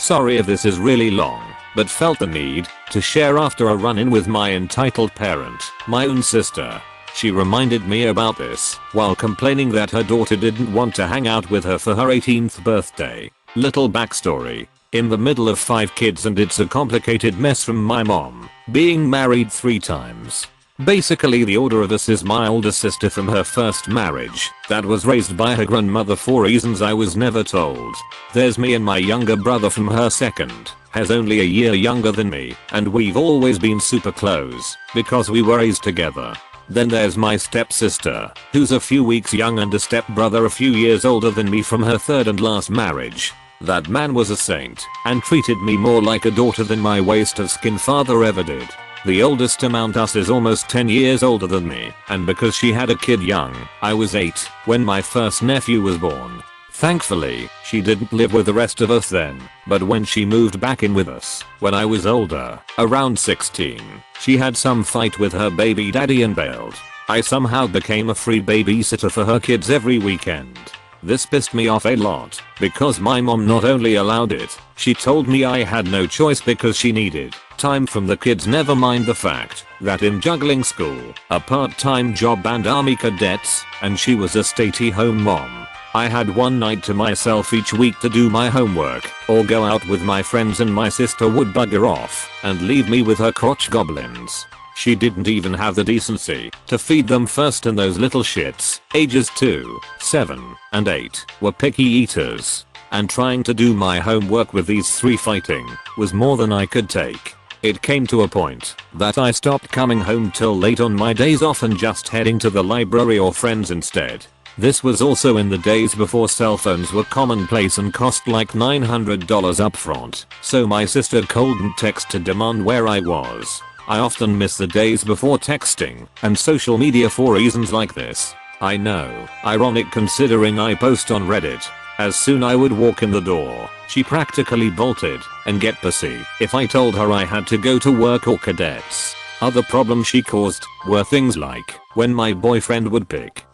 Sorry if this is really long, but felt the need to share after a run-in with my entitled parent, my own sister. She reminded me about this while complaining that her daughter didn't want to hang out with her for her 18th birthday. Little backstory. In the middle of 5 kids and it's a complicated mess from my mom, being married 3 times. Basically the order of us is my older sister from her first marriage that was raised by her grandmother for reasons I was never told. There's me and my younger brother from her second, has only a year younger than me, and we've always been super close because we were raised together. Then there's my stepsister, who's a few weeks young, and a stepbrother a few years older than me from her third and last marriage. That man was a saint and treated me more like a daughter than my waste of skin father ever did. The oldest among us is almost 10 years older than me, and because she had a kid young, I was 8 when my first nephew was born. Thankfully, she didn't live with the rest of us then, but when she moved back in with us, when I was older, around 16, she had some fight with her baby daddy and bailed. I somehow became a free babysitter for her kids every weekend. This pissed me off a lot, because my mom not only allowed it, she told me I had no choice because she needed time from the kids, never mind the fact that in juggling school, a part-time job and army cadets, and she was a stay-at-home mom, I had one night to myself each week to do my homework, or go out with my friends, and my sister would bugger off and leave me with her crotch goblins. She didn't even have the decency to feed them first, and those little shits, ages 2, 7, and 8, were picky eaters. And trying to do my homework with these 3 fighting was more than I could take. It came to a point that I stopped coming home till late on my days off and just heading to the library or friends instead. This was also in the days before cell phones were commonplace and cost like $900 upfront, so my sister couldn't text to demand where I was. I often miss the days before texting and social media for reasons like this. I know, ironic considering I post on Reddit. As soon I would walk in the door, she practically bolted and get pissy if I told her I had to go to work or cadets. Other problems she caused were things like when my boyfriend would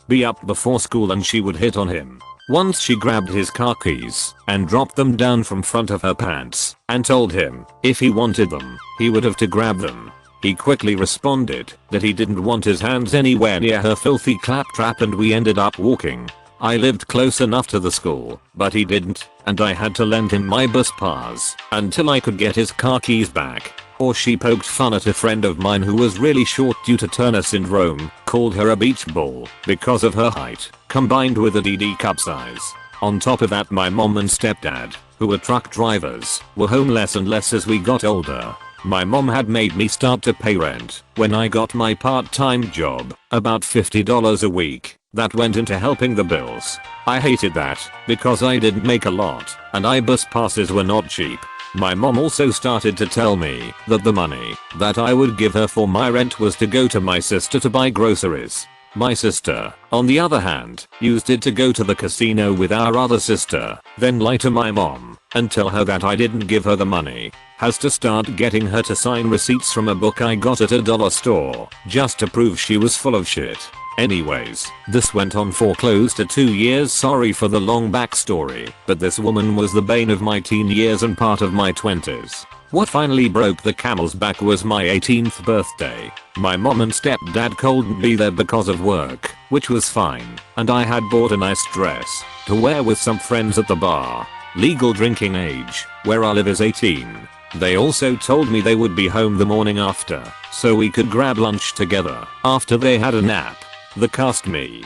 be up before school and she would hit on him. Once she grabbed his car keys and dropped them down from front of her pants and told him if he wanted them, he would have to grab them. He quickly responded that he didn't want his hands anywhere near her filthy claptrap, and we ended up walking. I lived close enough to the school, but he didn't, and I had to lend him my bus pass until I could get his car keys back. Or she poked fun at a friend of mine who was really short due to Turner syndrome, called her a beach ball because of her height, combined with a DD cup size. On top of that, my mom and stepdad, who were truck drivers, were home less and less as we got older. My mom had made me start to pay rent when I got my part-time job, about $50 a week. That went into helping the bills. I hated that because I didn't make a lot and bus passes were not cheap. My mom also started to tell me that the money that I would give her for my rent was to go to my sister to buy groceries. My sister, on the other hand, used it to go to the casino with our other sister, then lie to my mom and tell her that I didn't give her the money. Has to start getting her to sign receipts from a book I got at a dollar store just to prove she was full of shit. Anyways, this went on for close to 2 years. Sorry for the long backstory, but this woman was the bane of my teen years and part of my 20s. What finally broke the camel's back was my 18th birthday. My mom and stepdad couldn't be there because of work, which was fine, and I had bought a nice dress to wear with some friends at the bar. Legal drinking age, where I live, is 18. They also told me they would be home the morning after, so we could grab lunch together after they had a nap. The cast me,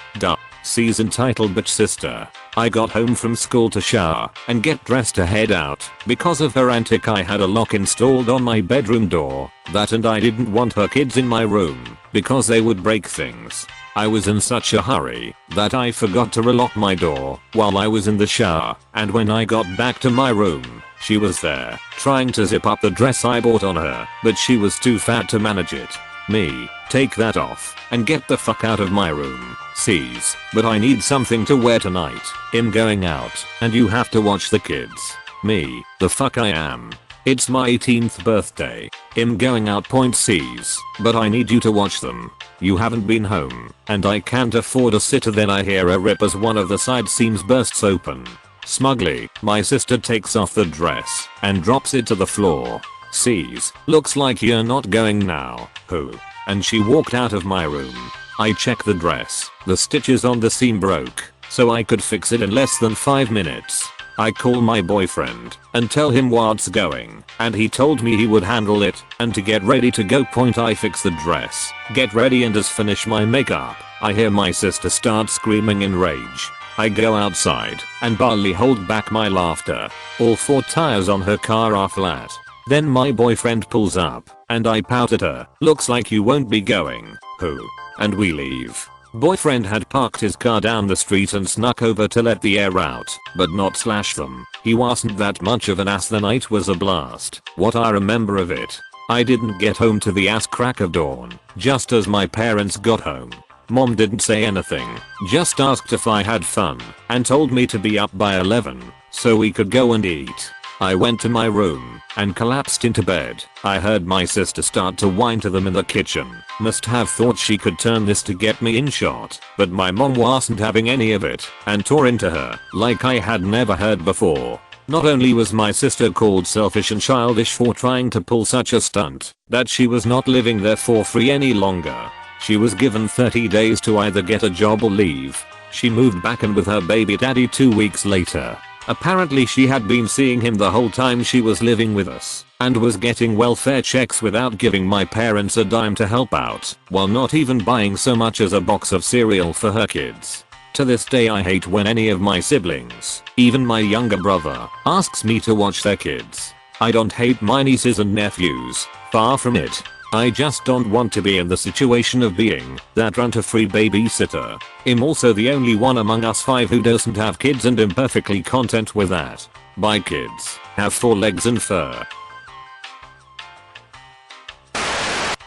C's entitled bitch sister. I got home from school to shower and get dressed to head out. Because of her antic, I had a lock installed on my bedroom door. That, and I didn't want her kids in my room because they would break things. I was in such a hurry that I forgot to relock my door while I was in the shower, and when I got back to my room, she was there trying to zip up the dress I bought on her, but she was too fat to manage it. Me, take that off and get the fuck out of my room. C's, but I need something to wear tonight. I'm going out and you have to watch the kids. Me, the fuck I am. It's my 18th birthday. I'm going out. C's, but I need you to watch them. You haven't been home and I can't afford a sitter. Then I hear a rip as one of the side seams bursts open. Smugly, my sister takes off the dress and drops it to the floor. Sees, looks like you're not going now, who? And she walked out of my room. I check the dress, the stitches on the seam broke, so I could fix it in less than 5 minutes. I call my boyfriend and tell him what's going, and he told me he would handle it, and to get ready to go. I fix the dress, get ready, and as finish my makeup, I hear my sister start screaming in rage. I go outside and barely hold back my laughter. All 4 tires on her car are flat. Then my boyfriend pulls up and I pout at her, looks like you won't be going, who? And we leave. Boyfriend had parked his car down the street and snuck over to let the air out, but not slash them. He wasn't that much of an ass. The night was a blast. What I remember of it, I didn't get home to the ass crack of dawn, just as my parents got home. Mom didn't say anything, just asked if I had fun, and told me to be up by 11, so we could go and eat. I went to my room and collapsed into bed. I heard my sister start to whine to them in the kitchen. Must have thought she could turn this to get me in shot, but my mom wasn't having any of it and tore into her like I had never heard before. Not only was my sister called selfish and childish for trying to pull such a stunt, that she was not living there for free any longer. She was given 30 days to either get a job or leave. She moved back in with her baby daddy 2 weeks later. Apparently she had been seeing him the whole time she was living with us, and was getting welfare checks without giving my parents a dime to help out, while not even buying so much as a box of cereal for her kids. To this day I hate when any of my siblings, even my younger brother, asks me to watch their kids. I don't hate my nieces and nephews, far from it. I just don't want to be in the situation of being that rent-a-free babysitter. I'm also the only one among us 5 who doesn't have kids, and am perfectly content with that. My kids have 4 legs and fur.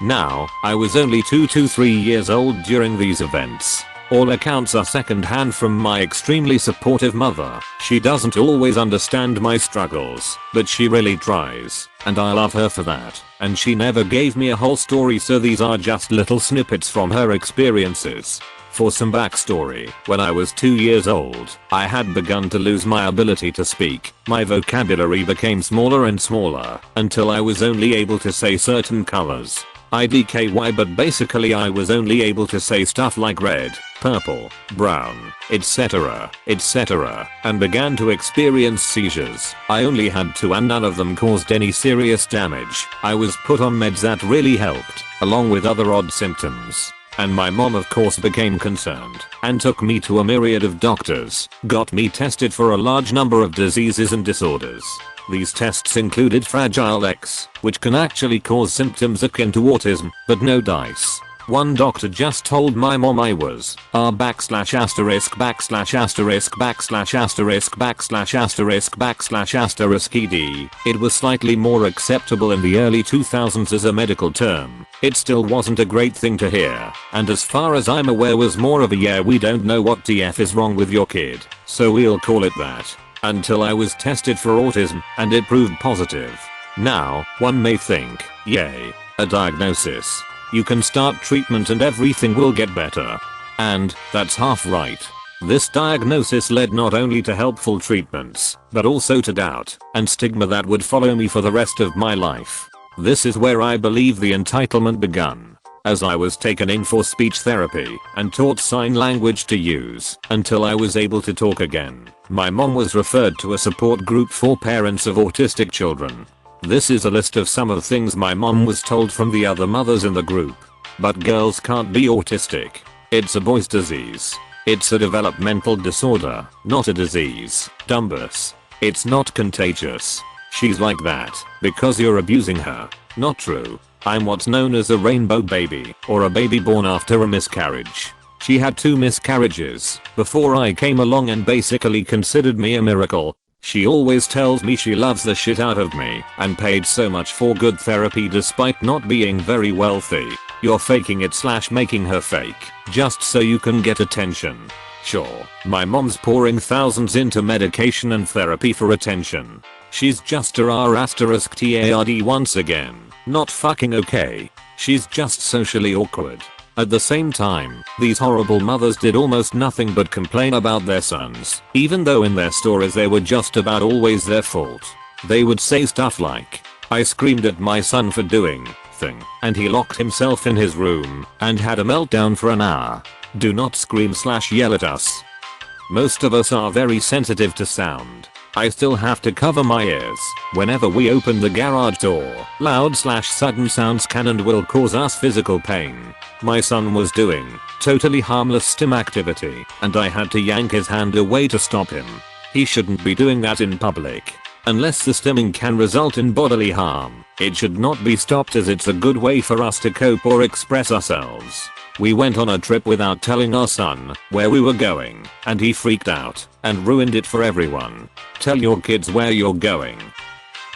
Now, I was only 2 to 3 years old during these events. All accounts are second-hand from my extremely supportive mother. She doesn't always understand my struggles, but she really tries, and I love her for that. And she never gave me a whole story, so these are just little snippets from her experiences. For some backstory, when I was 2 years old, I had begun to lose my ability to speak. My vocabulary became smaller and smaller, until I was only able to say certain colors. IDKY, but basically I was only able to say stuff like red, purple, brown, etc, etc, and began to experience seizures. I only had 2 and none of them caused any serious damage. I was put on meds that really helped, along with other odd symptoms. And my mom of course became concerned, and took me to a myriad of doctors, got me tested for a large number of diseases and disorders. These tests included Fragile X, which can actually cause symptoms akin to autism, but no dice. One doctor just told my mom I was R backslash asterisk backslash asterisk backslash asterisk backslash asterisk backslash asterisk ED. It was slightly more acceptable in the early 2000s as a medical term. It still wasn't a great thing to hear, and as far as I'm aware was more of a yeah, we don't know what TF is wrong with your kid, so we'll call it that. Until I was tested for autism, and it proved positive. Now, one may think, yay, a diagnosis. You can start treatment and everything will get better. And, that's half right. This diagnosis led not only to helpful treatments, but also to doubt and stigma that would follow me for the rest of my life. This is where I believe the entitlement begun, as I was taken in for speech therapy and taught sign language to use until I was able to talk again. My mom was referred to a support group for parents of autistic children. This is a list of some of the things my mom was told from the other mothers in the group. But girls can't be autistic. It's a boy's disease. It's a developmental disorder, not a disease. Dumbus. It's not contagious. She's like that because you're abusing her. Not true. I'm what's known as a rainbow baby, or a baby born after a miscarriage. She had 2 miscarriages before I came along and basically considered me a miracle. She always tells me she loves the shit out of me and paid so much for good therapy despite not being very wealthy. You're faking it slash making her fake just so you can get attention. Sure, my mom's pouring thousands into medication and therapy for attention. She's just a R asterisk TARD once again. Not fucking okay. She's just socially awkward. At the same time, these horrible mothers did almost nothing but complain about their sons, even though in their stories they were just about always their fault. They would say stuff like, "I screamed at my son for doing thing, and he locked himself in his room and had a meltdown for an hour. Do not scream/yell at us." Most of us are very sensitive to sound. I still have to cover my ears whenever we open the garage door. Loud/sudden sounds can and will cause us physical pain. My son was doing totally harmless stim activity, and I had to yank his hand away to stop him. He shouldn't be doing that in public. Unless the stimming can result in bodily harm, it should not be stopped, as it's a good way for us to cope or express ourselves. We went on a trip without telling our son where we were going, and he freaked out and ruined it for everyone. Tell your kids where you're going.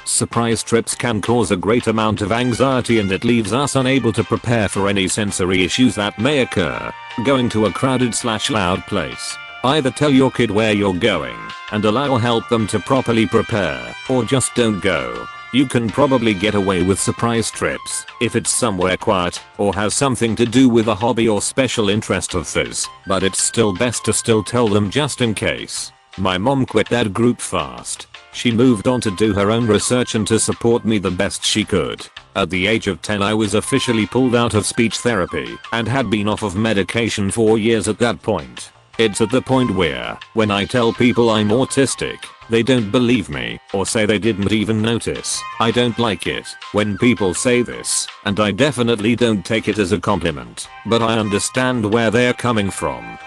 Surprise trips can cause a great amount of anxiety, and it leaves us unable to prepare for any sensory issues that may occur. Going to a crowded/loud place. Either tell your kid where you're going and allow help them to properly prepare, or just don't go. You can probably get away with surprise trips if it's somewhere quiet or has something to do with a hobby or special interest of theirs, but it's still best to still tell them just in case. My mom quit that group fast. She moved on to do her own research and to support me the best she could. At the age of 10 I was officially pulled out of speech therapy and had been off of medication for years at that point. It's at the point where, when I tell people I'm autistic, they don't believe me or say they didn't even notice. I don't like it when people say this, and I definitely don't take it as a compliment, but I understand where they're coming from.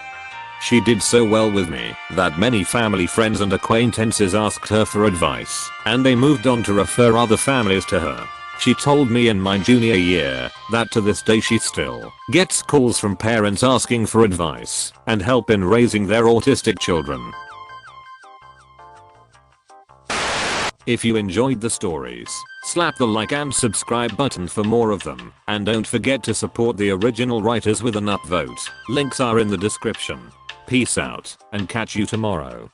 She did so well with me that many family friends and acquaintances asked her for advice, and they moved on to refer other families to her. She told me in my junior year that to this day she still gets calls from parents asking for advice and help in raising their autistic children. If you enjoyed the stories, slap the like and subscribe button for more of them, and don't forget to support the original writers with an upvote. Links are in the description. Peace out, and catch you tomorrow.